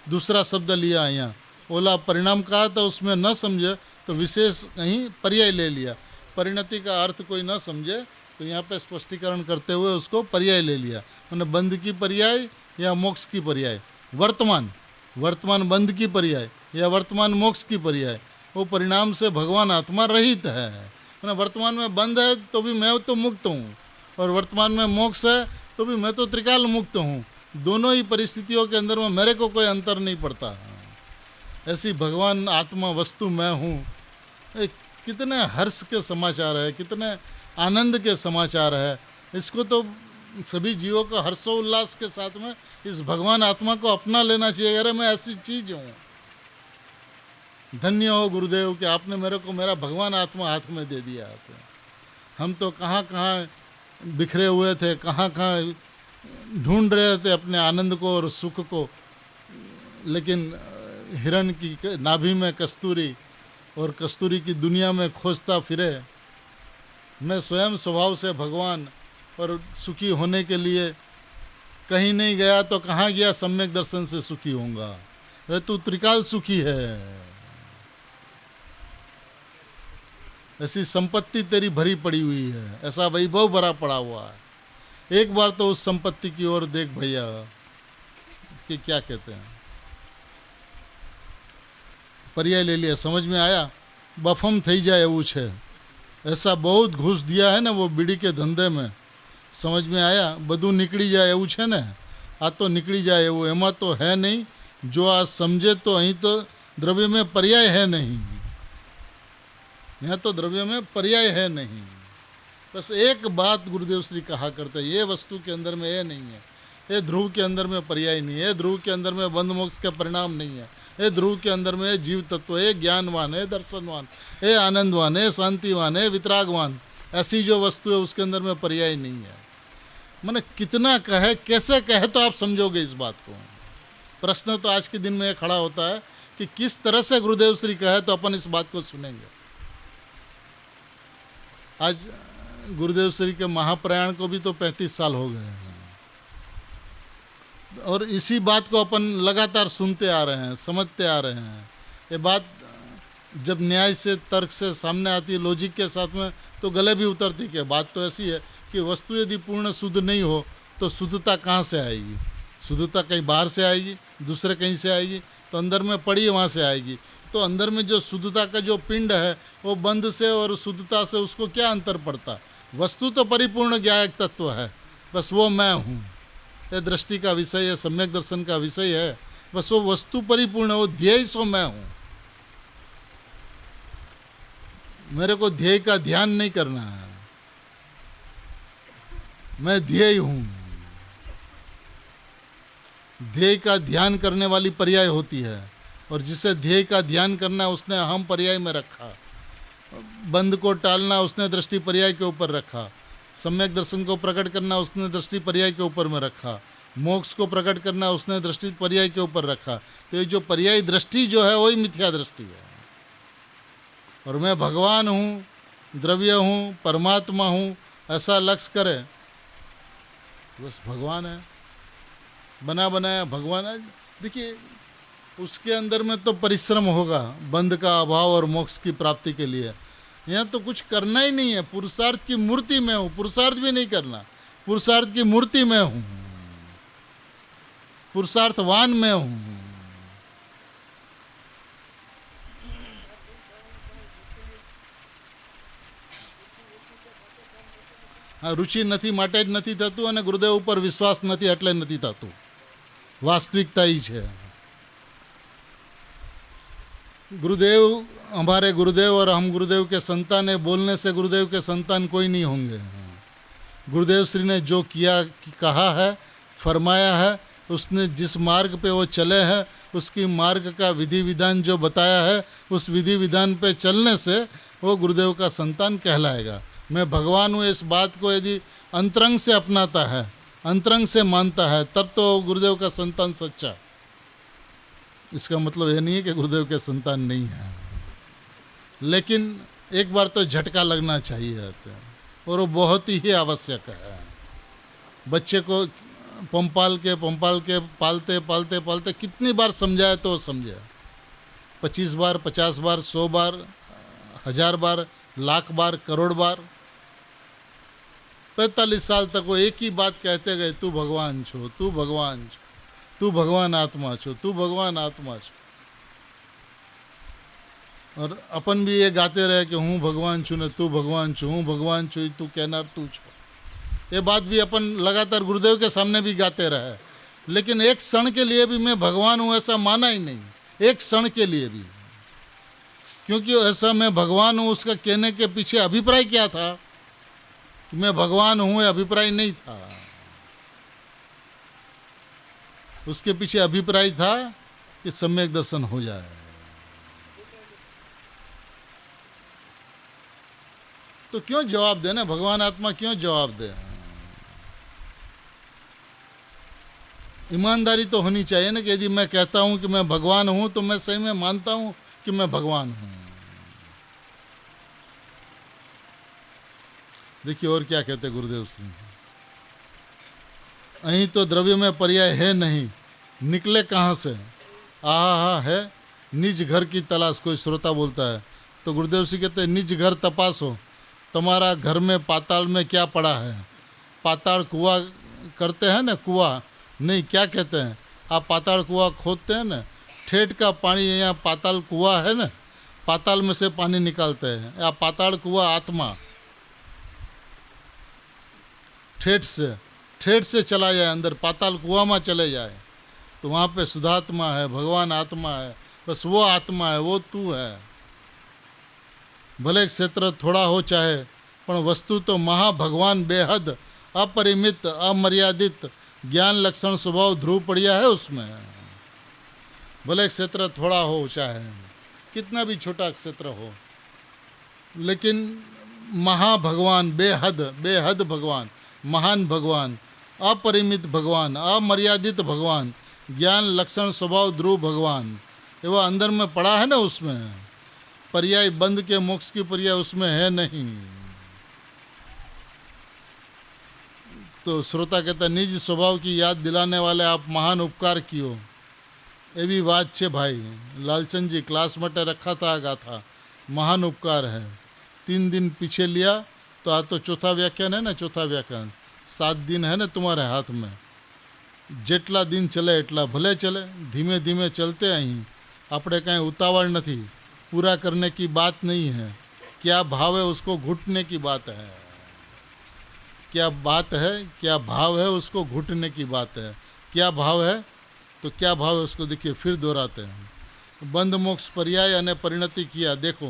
दूसरा शब्द लिया। यहाँ ओला परिणाम कहा था, उसमें न समझे तो विशेष कहीं पर्याय ले लिया। परिणति का अर्थ कोई न समझे तो यहाँ पे स्पष्टीकरण करते हुए उसको पर्याय ले लिया। मैंने बंध की पर्याय या मोक्ष की पर्याय, वर्तमान वर्तमान बंध की पर्याय या वर्तमान मोक्ष की पर्याय। वो परिणाम से भगवान आत्मा रहित है। मैंने वर्तमान में बंध है तो भी मैं तो मुक्त हूँ, और वर्तमान में मोक्ष है तो भी मैं तो त्रिकाल मुक्त हूँ। दोनों ही परिस्थितियों के अंदर में मेरे को कोई अंतर नहीं पड़ता। ऐसी भगवान आत्मा वस्तु मैं हूँ। कितने हर्ष के समाचार है, कितने आनंद के समाचार है। इसको तो सभी जीवों को हर्षोल्लास के साथ में इस भगवान आत्मा को अपना लेना चाहिए। अरे मैं ऐसी चीज हूँ, धन्य हो गुरुदेव कि आपने मेरे को मेरा भगवान आत्मा हाथ में दे दिया। हम तो कहाँ कहाँ बिखरे हुए थे, कहाँ कहाँ ढूंढ रहे थे अपने आनंद को और सुख को, लेकिन हिरण की नाभि में कस्तूरी और कस्तूरी की दुनिया में खोजता फिरे। मैं स्वयं स्वभाव से भगवान और सुखी होने के लिए कहीं नहीं गया तो कहाँ गया, सम्यक दर्शन से सुखी होऊंगा। अरे तू त्रिकाल सुखी है, ऐसी संपत्ति तेरी भरी पड़ी हुई है, ऐसा वैभव भरा पड़ा हुआ है। एक बार तो उस संपत्ति की ओर देख भैया कि क्या कहते हैं। पर्याय ले लिया, समझ में आया। बफम थई जाए એવું છે, ऐसा बहुत घूस दिया है ना वो बीड़ी के धंधे में। समझ में आया, બધું નીકળી જાય એવું છે ને। આ તો નીકળી જાય એવું એમાં તો है नहीं। जो आज समझे तो અહીં तो द्रव्य में पर्याय है नहीं, यहाँ तो द्रव्य में पर्याय है नहीं। बस एक बात गुरुदेव श्री कहा करते, ये वस्तु के अंदर में ये नहीं है, ये ध्रुव के अंदर में पर्याय नहीं है, ध्रुव के अंदर में बंध मोक्ष का परिणाम नहीं है, ये ध्रुव के अंदर में जीव तत्व है, ज्ञानवान है, दर्शनवान है, आनंदवान है, शांतिवान है, वितरागवान। ऐसी जो वस्तु है उसके अंदर में पर्याय नहीं है। मैंने कितना कहे, कैसे कहे तो आप समझोगे इस बात को। प्रश्न तो आज के दिन में खड़ा होता है कि किस तरह से गुरुदेव श्री कहे तो अपन इस बात को सुनेंगे। आज गुरुदेव श्री के महाप्रयाण को भी तो 35 साल हो गए हैं, और इसी बात को अपन लगातार सुनते आ रहे हैं, समझते आ रहे हैं। ये बात जब न्याय से, तर्क से सामने आती है, लॉजिक के साथ में, तो गले भी उतरती है। बात तो ऐसी है कि वस्तु यदि पूर्ण शुद्ध नहीं हो तो शुद्धता कहाँ से आएगी? शुद्धता कहीं बाहर से आएगी, दूसरे कहीं से आएगी, तो अंदर में पड़ी है वहाँ से आएगी। तो अंदर में जो शुद्धता का जो पिंड है वो बंध से और शुद्धता से उसको क्या अंतर पड़ता? वस्तु तो परिपूर्ण ज्ञायक तत्व है, बस वो मैं हूँ। ये दृष्टि का विषय है, सम्यक दर्शन का विषय है। बस वो वस्तु परिपूर्ण है, वो ध्येय सो मैं हूँ। मेरे को ध्येय का ध्यान नहीं करना है, मैं ध्येय हूँ। ध्येय का ध्यान करने वाली पर्याय होती है, और जिसे ध्येय का ध्यान करना उसने अहम पर्याय में रखा। बंध को टालना उसने दृष्टि पर्याय के ऊपर रखा। सम्यक दर्शन को प्रकट करना उसने दृष्टि पर्याय के ऊपर में रखा। मोक्ष को प्रकट करना उसने दृष्टि पर्याय के ऊपर रखा। तो ये जो पर्याय दृष्टि जो है वही मिथ्या दृष्टि है। और मैं भगवान हूँ, द्रव्य हूँ, परमात्मा हूँ, ऐसा लक्ष्य करे बस भगवान है, बना बनाया भगवान है। देखिए उसके अंदर में तो परिश्रम होगा बंध का अभाव और मोक्ष की प्राप्ति के लिए। यहाँ तो कुछ करना ही नहीं है, पुरुषार्थ की मूर्ति में हूँ, पुरुषार्थ भी नहीं करना, पुरुषार्थ की मूर्ति में हूँ, पुरुषार्थवान में हूँ। हाँ, रुचि નથી માટે જ નથી થતું અને ગુરુદેવ ઉપર વિશ્વાસ નથી એટલે નથી થતું, वास्तविकता ही है। गुरुदेव हमारे गुरुदेव और हम गुरुदेव के संतान है, बोलने से गुरुदेव के संतान कोई नहीं होंगे। गुरुदेव श्री ने जो किया कहा है, फरमाया है, उसने जिस मार्ग पे वो चले हैं, उसकी मार्ग का विधि विधान जो बताया है, उस विधि विधान पे चलने से वो गुरुदेव का संतान कहलाएगा। मैं भगवान हूँ इस बात को यदि अंतरंग से अपनाता है, अंतरंग से मानता है, तब तो गुरुदेव का संतान सच्चा। इसका मतलब ये नहीं है कि गुरुदेव के संतान नहीं है, लेकिन एक बार तो झटका लगना चाहिए और वो बहुत ही आवश्यक है। बच्चे को पंपाल के पालते पालते पालते कितनी बार समझाए तो समझे, 25 बार, 50 बार, 100 बार, 1000 बार, लाख बार, करोड़ बार, 45 साल तक वो एक ही बात कहते गए, तू भगवान छो, तू भगवान छो, तू भगवान आत्मा छो, तू भगवान आत्मा छो। और अपन भी ये गाते रहे कि हूँ भगवान छू ने तू भगवान छू, हूँ भगवान छू तू कहनार तू छो। ये बात भी अपन लगातार गुरुदेव के सामने भी गाते रहे, लेकिन एक क्षण के लिए भी मैं भगवान हूँ ऐसा माना ही नहीं, एक क्षण के लिए भी। क्योंकि ऐसा मैं भगवान हूँ उसका कहने के पीछे अभिप्राय क्या था कि मैं भगवान हूँ, अभिप्राय नहीं था। उसके पीछे अभिप्राय था कि सम्यक दर्शन हो जाए। तो क्यों जवाब देना, भगवान आत्मा क्यों जवाब दे? ईमानदारी तो होनी चाहिए ना कि यदि मैं कहता हूं कि मैं भगवान हूं तो मैं सही में मानता हूं कि मैं भगवान हूं। देखिए और क्या कहते गुरुदेव सिंह, अहीं तो द्रव्य में पर्याय है नहीं, निकले कहाँ से, आहा है निज घर की तलाश। कोई श्रोता बोलता है तो गुरुदेव सिंह कहते हैं निज घर तपासो, तुम्हारा घर में पाताल में क्या पड़ा है। पाताल कुआं करते हैं ना, कुआं नहीं क्या कहते हैं, आप पाताल कुआं खोदते हैं ना, ठेठ का पानी यहाँ पाताल कुआं है ना, पाताल में से पानी निकालते हैं, या पाताल कुआं आत्मा ठेठ से चला जाए अंदर, पाताल कुआं में चले जाए तो वहाँ पे शुद्धात्मा है, भगवान आत्मा है, बस वो आत्मा है, वो तू है। भले क्षेत्र थोड़ा हो चाहे, पर वस्तु तो महाभगवान बेहद अपरिमित अमर्यादित ज्ञान लक्षण स्वभाव ध्रुव पड़िया है उसमें। भले क्षेत्र थोड़ा हो चाहे कितना भी छोटा क्षेत्र हो, लेकिन महाभगवान बेहद बेहद भगवान, महान भगवान, अपरिमित भगवान, अमर्यादित भगवान, ज्ञान लक्षण स्वभाव ध्रुव भगवान, ये वो अंदर में पड़ा है ना। उसमें पर्याय बंद के मोक्ष की पर्याय उसमें है नहीं। तो श्रोता कहता निज स्वभाव की याद दिलाने वाले आप महान उपकार कियो। ये भी बात छे भाई, लालचंद जी क्लास मटे रखा था आगा था, महान उपकार है। 3 दिन पीछे लिया तो आज तो चौथा व्याख्यान है ना, चौथा व्याख्यान 7 दिन है ना तुम्हारे हाथ में, जेटला दिन चले एटला भले चले, धीमे धीमे चलते અહીં। આપણે કાંઈ ઉતાવળ નથી, पूरा करने की बात नहीं है, क्या भाव है उसको घुटने की बात है, क्या बात है, क्या भाव है उसको घुटने की बात है। क्या भाव है तो क्या भाव है उसको देखिए फिर दोहराते हैं। बंध मोक्ष पर्याय अने परिणति किया। देखो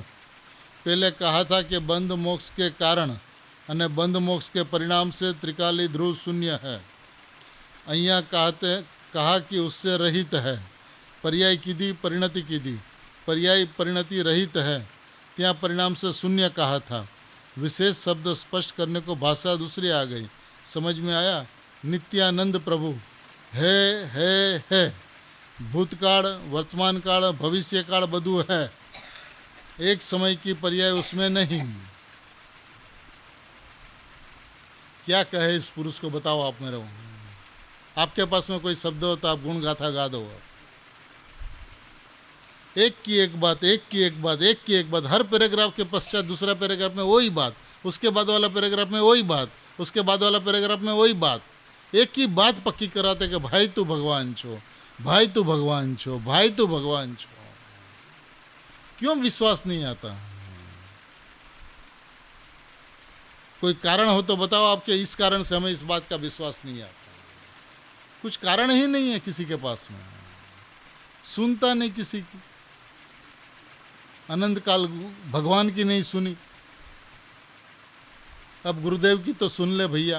पहले कहा था कि बंध मोक्ष के कारण अने बंध मोक्ष के परिणाम से त्रिकाली ध्रुव शून्य है। अहियाँ कहा कि उससे रहित है। पर्याय कीधी, परिणति कीधी, पर्याय परिणति रहित है, त्या परिणाम से शून्य कहा था। विशेष शब्द स्पष्ट करने को भाषा दूसरी आ गई। समझ में आया? नित्यानंद प्रभु है, भूतकाल वर्तमान काल भविष्य काल बधु है, एक समय की पर्याय उसमें नहीं। क्या कहे इस पुरुष को, बताओ आप मेरे को। आपके पास में कोई शब्द हो तो आप गुण गाथा गा दो। एक की एक बात, एक की एक बात, एक की एक बात, हर पैराग्राफ के पश्चात दूसरा पैराग्राफ में वही बात, उसके बाद वाला पैराग्राफ में वही बात, उसके बाद वाला पैराग्राफ में वही बात, एक ही बात पक्की कराते कि भाई तू भगवान छो, भाई तू भगवान छो, भाई तू भगवान छो। क्यों विश्वास नहीं आता? कोई कारण हो तो बताओ आपके, इस कारण से हमें इस बात का विश्वास नहीं आता। कुछ कारण ही नहीं है किसी के पास में, सुनता नहीं किसी की। अनंत काल भगवान की नहीं सुनी, अब गुरुदेव की तो सुन ले भैया,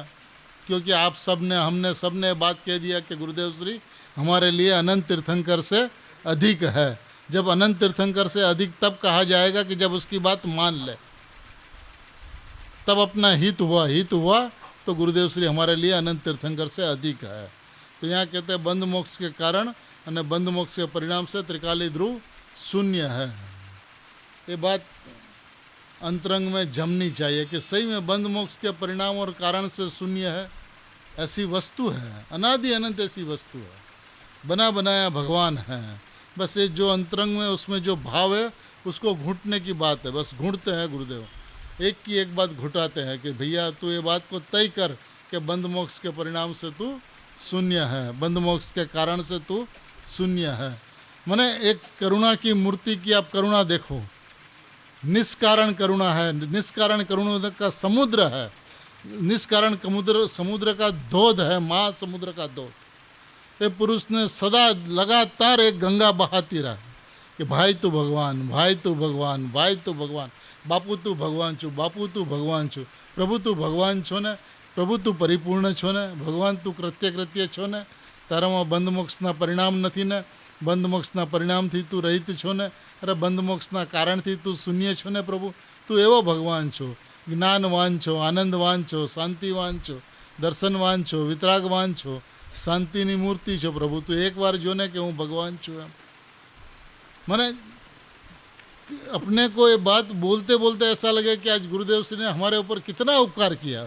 क्योंकि आप सब ने, हमने सब ने बात कह दिया कि गुरुदेव श्री हमारे लिए अनंत तीर्थंकर से अधिक है। जब अनंत तीर्थंकर से अधिक तब कहा जाएगा कि जब उसकी बात मान ले, तब अपना हित हुआ, हित हुआ तो गुरुदेव श्री हमारे लिए अनंत तीर्थंकर से अधिक है। तो यहाँ कहते हैं बंध मोक्ष के कारण और बंध मोक्ष के परिणाम से त्रिकाली ध्रुव शून्य है। ये बात अंतरंग में जमनी चाहिए कि सही में बंध मोक्ष के परिणाम और कारण से शून्य है। ऐसी वस्तु है, अनादि अनंत ऐसी वस्तु है, बना बनाया भगवान है। बस ये जो अंतरंग में उसमें जो भाव है उसको घुटने की बात है, बस घुटते हैं गुरुदेव, एक की एक बात घुटाते हैं कि भैया तू ये बात को तय कर कि बंध मोक्ष के परिणाम से तू शून्य है, बंध मोक्ष के कारण से तू शून्य है। माने एक करुणा की मूर्ति की आप करुणा देखो, निष्कारण करुणा है, निष्कारण करुणा का समुद्र है, निष्कारण समुद्र का धोध है, महासमुद्र का धोध। ये पुरुष ने सदा लगातार एक गंगा बहाती रहा कि भाई तू भगवान, भाई तू भगवान, भाई तू भगवान, बापू तू भगवान छो, बापू तू भगवान छो, प्रभु तू भगवान छो ने, प्रभु तू परिपूर्ण छो ने, भगवान तू कृत्य कृत्य छो ने, ताराમાં બંધ મોક્ષના પરિણામ નથી ને, બંધ મોક્ષના પરિણામથી તું રહિત છો ને, અરે બંધ મોક્ષના કારણથી તું શૂન્ય છો ને પ્રભુ, તું એવો ભગવાન છો, જ્ઞાનવાન છો, આનંદવાન છો, શાંતિવાન છો, દર્શનવાન છો, વિતરાગવાન છો, શાંતિની મૂર્તિ છો પ્રભુ, તું એકવાર જો ને કે હું ભગવાન છું એમ। મને अपने को ये बात बोलते बोलते ऐसा लगे कि आज गुरुदेव श्री ने हमारे ऊपर कितना उपकार किया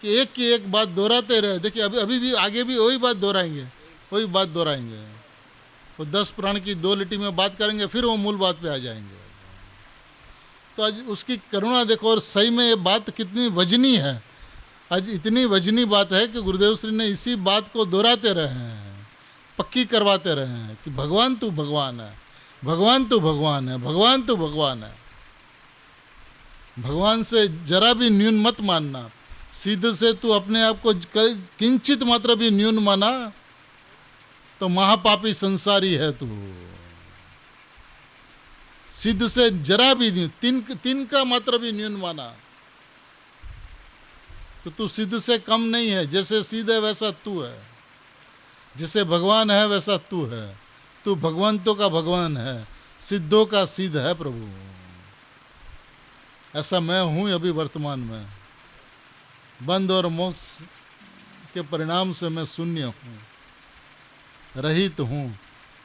कि एक की एक बात दोहराते रहे। देखिए अभी भी आगे भी वही बात दोहराएंगे, वही बात दोहराएंगे। वो 10 प्राण की 2 लिटी में बात करेंगे, फिर वो मूल बात पे आ जाएंगे। तो आज उसकी करुणा देखो, और सही में ये बात कितनी वजनी है। आज इतनी वजनी बात है कि गुरुदेव श्री ने इसी बात को दोहराते रहे हैं, पक्की करवाते रहे हैं कि भगवान तू भगवान है, भगवान तो भगवान है, भगवान तो भगवान है। भगवान से जरा भी न्यून मत मानना। सीधे से तू अपने आप को किंचित मात्र भी न्यून माना तो महापापी संसारी है तू। सिद्ध से जरा भी न्यून, तीन का मात्र भी न्यून माना तो तू सिद्ध से कम नहीं है। जैसे सिद्ध है वैसा तू है, जैसे भगवान है वैसा तू है। तू भगवंतों का भगवान है, सिद्धों का सिद्ध है प्रभु। ऐसा मैं हूं अभी वर्तमान में। बंध और मोक्ष के परिणाम से मैं शून्य हूं, रहित हूं।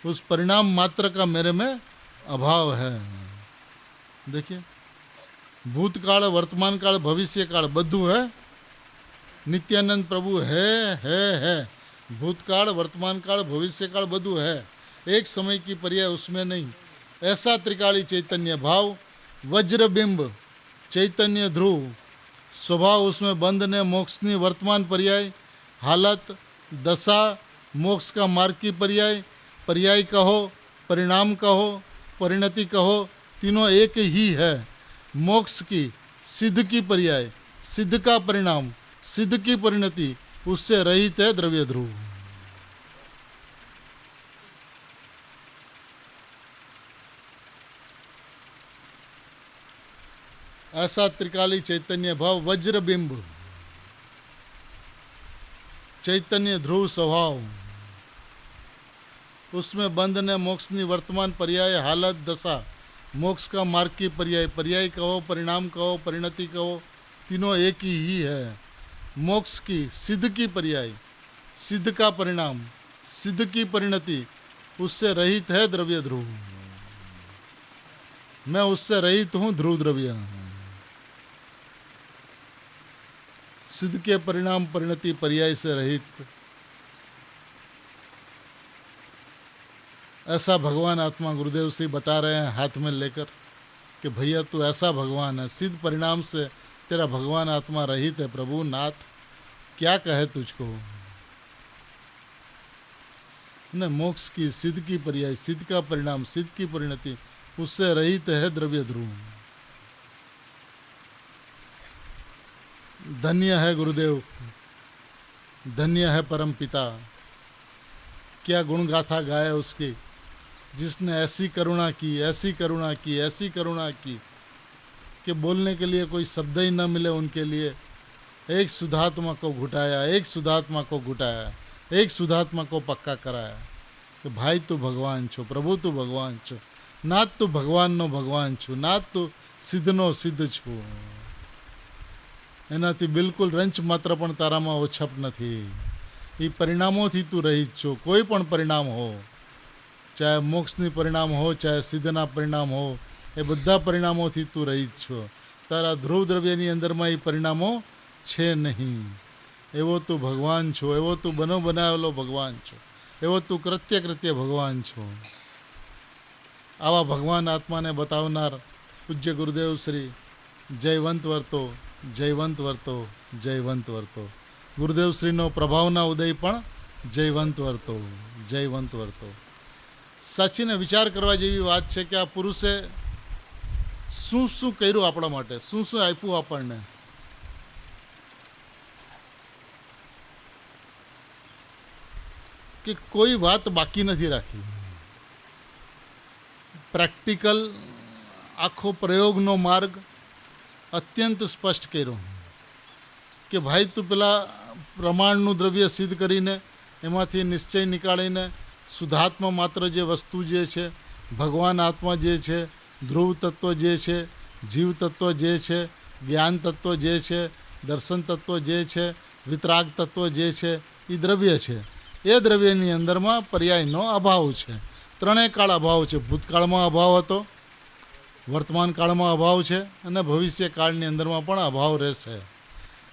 उस परिणाम मात्र का मेरे में अभाव है। देखिए भूतकाल, वर्तमान काल, भविष्य काल बधु है। नित्यानंद प्रभु है। भूतकाल, वर्तमान काल, भविष्य काल बधु है। एक समय की पर्याय उसमें नहीं। ऐसा त्रिकाली चैतन्य भाव, वज्रबिंब चैतन्य ध्रुव स्वभाव, उसमें बंध ने मोक्ष ने वर्तमान पर्याय, हालत, दशा, मोक्ष का मार्ग की पर्याय, पर्याय कहो, परिणाम कहो, परिणति कहो, तीनों एक ही है। मोक्ष की सिद्ध की पर्याय, सिद्ध का परिणाम, सिद्ध की परिणति, उससे रहित है द्रव्य ध्रुव। ऐसा त्रिकाली चैतन्य भाव, वज्रबिंब चैतन्य ध्रुव स्वभाव, उसमें बंध ने मोक्ष नि वर्तमान पर्याय, हालत, दशा, मोक्ष का मार्ग की पर्याय, पर्याय कहो, परिणाम कहो, परिणति कहो, तीनों एक ही है। मोक्ष की सिद्ध की पर्याय, सिद्ध का परिणाम, सिद्ध की परिणति, उससे रहित है द्रव्य ध्रुव। मैं उससे रहित हूँ ध्रुव द्रव्य। सिद्ध के परिणाम परिणति पर्याय से रहित, ऐसा भगवान आत्मा गुरुदेव श्री बता रहे हैं हाथ में लेकर कि भैया तू ऐसा भगवान है, सिद्ध परिणाम से तेरा भगवान आत्मा रहित है। प्रभु नाथ क्या कहे तुझको न, मोक्ष की सिद्ध की पर्याय, सिद्ध का परिणाम, सिद्ध की परिणति, उससे रहित है द्रव्य ध्रुव। धन्य है गुरुदेव, धन्य है परम पिता। क्या गुण गाथा गाए उसकी, जिसने ऐसी करुणा की, ऐसी करुणा की, ऐसी करुणा की कि बोलने के लिए कोई शब्द ही न मिले उनके लिए। एक शुद्धात्मा को घुटाया, एक शुद्धात्मा को घुटाया, एक शुद्धात्मा को पक्का कराया कि भाई तू भगवान छो, प्रभु तू भगवान छो, नाथ तू भगवान नो भगवान छो, नाथ तू सिद्धनो सिद्ध छो। એનાથી બિલકુલ રંચ માત્ર પણ તારામાં ઓછપ નથી। એ પરિણામોથી તું રહિત છો। કોઈ પણ પરિણામ હો, ચાહે મોક્ષની પરિણામ હો, ચાહે સિદ્ધના પરિણામ હો, એ બધા પરિણામોથી તું રહિત છો। તારા ધ્રુવ દ્રવ્યની અંદરમાં એ પરિણામો છે નહીં। એવો તું ભગવાન છો, એવો તું બનો બનાવેલો ભગવાન છો, એવો તું કૃત્ય કૃત્ય ભગવાન છો। આવા ભગવાન આત્માને બતાવનાર પૂજ્ય ગુરુદેવ શ્રી જયવંત વર્તો, જયવંત વર્તો, જયવંત વર્તો। ગુરુદેવ શ્રીનો પ્રભાવના ઉદય પણ જયવંત વર્તો, જયવંત વર્તો। સાચીને વિચાર કરવા જેવી વાત છે કે આ પુરુષે શું શું કર્યું આપણા માટે, શું શું આપ્યું આપણને। કે કોઈ વાત બાકી નથી રાખી। પ્રેક્ટિકલ આખો પ્રયોગનો માર્ગ અત્યંત સ્પષ્ટ કર્યો કે ભાઈ તું પેલા પ્રમાણનું દ્રવ્ય સિદ્ધ કરીને એમાંથી નિશ્ચય નીકાળીને શુદ્ધાત્મા માત્ર જે વસ્તુ જે છે, ભગવાન આત્મા જે છે, ધ્રુવ તત્વ જે છે, જીવ તત્વ જે છે, જ્ઞાન તત્વ જે છે, દર્શન તત્વ જે છે, વિતરાગ તત્વ જે છે, એ દ્રવ્ય છે। એ દ્રવ્યની અંદરમાં પર્યાયનો અભાવ છે। ત્રણેય કાળ અભાવ છે। ભૂતકાળમાં અભાવ હતો, વર્તમાન કાળમાં અભાવ છે અને ભવિષ્ય કાળની અંદરમાં પણ અભાવ રહેશે।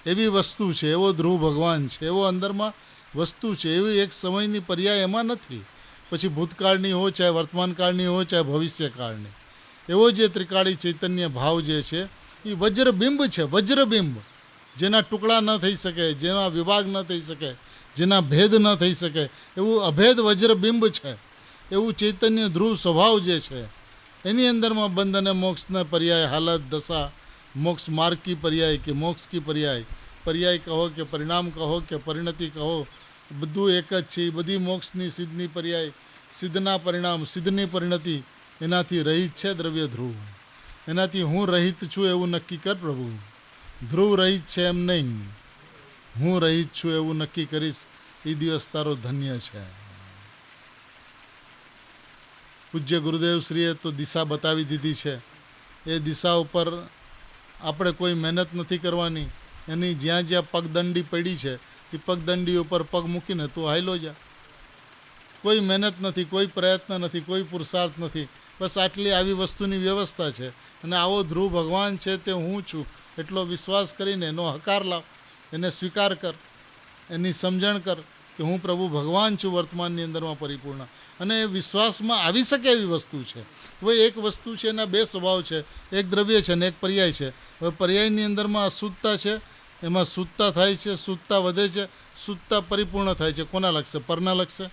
એવી વસ્તુ છે, એવો ધ્રુવ ભગવાન છે, એવો અંદરમાં વસ્તુ છે, એવી એક સમયની પર્યાય એમાં નથી। પછી ભૂતકાળની હો, ચાહે વર્તમાન કાળની હો, ચાહે ભવિષ્ય કાળની, એવો જે ત્રિકાળી ચૈતન્ય ભાવ જે છે એ વજ્રબિંબ છે। વજ્રબિંબ જેના ટુકડા ન થઈ શકે, જેના વિભાગ ન થઈ શકે, જેના ભેદ ન થઈ શકે, એવું અભેદ વજ્રબિંબ છે। એવું ચૈતન્ય ધ્રુવ સ્વભાવ જે છે એની અંદરમાં બંધ અને મોક્ષના પર્યાય, હાલત, દશા, મોક્ષ માર્ગ કી પર્યાય કે મોક્ષ કી પર્યાય, પર્યાય કહો કે પરિણામ કહો કે પરિણતિ કહો, બધું એક જ છે। એ બધી મોક્ષની સિદ્ધની પર્યાય, સિદ્ધના પરિણામ, સિદ્ધની પરિણતિ એનાથી રહિત છે દ્રવ્ય ધ્રુવ। એનાથી હું રહિત છું એવું નક્કી કર પ્રભુ। ધ્રુવ રહિત છે એમ નહીં, હું રહિત છું એવું નક્કી કરીશ, એ દિવસ તારો ધન્ય છે। પૂજ્ય ગુરુદેવશ્રીએ તો દિશા બતાવી દીધી છે। એ દિશા ઉપર આપણે કોઈ મહેનત નથી કરવાની। એની જ્યાં જ્યાં પગદંડી પડી છે એ પગદંડી ઉપર પગ મૂકીને તું હાલ્યો જા। કોઈ મહેનત નથી, કોઈ પ્રયત્ન નથી, કોઈ પુરુષાર્થ નથી। બસ આટલી આવી વસ્તુની વ્યવસ્થા છે। અને આવો ધ્રુવ ભગવાન છે તે હું છું એટલો વિશ્વાસ કરીને એનો હકાર લાવ, એને સ્વીકાર કર, એની સમજણ કર કે હું પ્રભુ ભગવાન છું વર્તમાનની અંદરમાં પરિપૂર્ણ। અને એ વિશ્વાસમાં આવી શકે એવી વસ્તુ છે। હવે એક વસ્તુ છે, એના બે સ્વભાવ છે, એક દ્રવ્ય છે અને એક પર્યાય છે। હવે પર્યાયની અંદરમાં અશુદ્ધતા છે, એમાં શુદ્ધતા થાય છે, શુદ્ધતા વધે છે, શુદ્ધતા પરિપૂર્ણ થાય છે। કોના લગશે? પરના લગશે?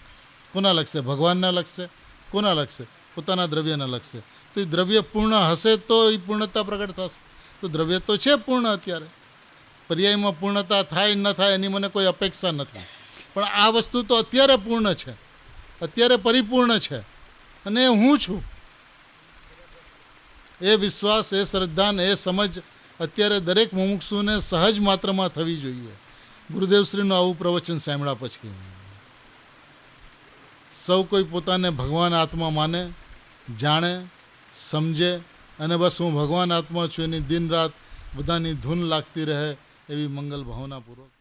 કોના લગશે? ભગવાનના લગશે? કોના લગશે? પોતાના દ્રવ્યના લગશે। તો એ દ્રવ્ય પૂર્ણ હશે તો એ પૂર્ણતા પ્રગટ થશે। તો દ્રવ્ય તો છે પૂર્ણ અત્યારે, પર્યાયમાં પૂર્ણતા થાય ન થાય એની મને કોઈ અપેક્ષા નથી, પણ આ વસ્તુ તો અત્યારે પૂર્ણ છે, અત્યારે પરિપૂર્ણ છે અને એ હું છું। એ વિશ્વાસ, એ શ્રદ્ધા ને એ સમજ અત્યારે દરેક મુમુક્ષુને સહજ માત્રમાં થવી જોઈએ। ગુરુદેવશ્રીનું આવું પ્રવચન સાંભળ્યા પછી સૌ કોઈ પોતાને ભગવાન આત્મા માને, જાણે, સમજે અને બસ હું ભગવાન આત્મા છું એની દિન રાત બધાની ધૂન લાગતી રહે એવી મંગલ ભાવનાપૂર્વક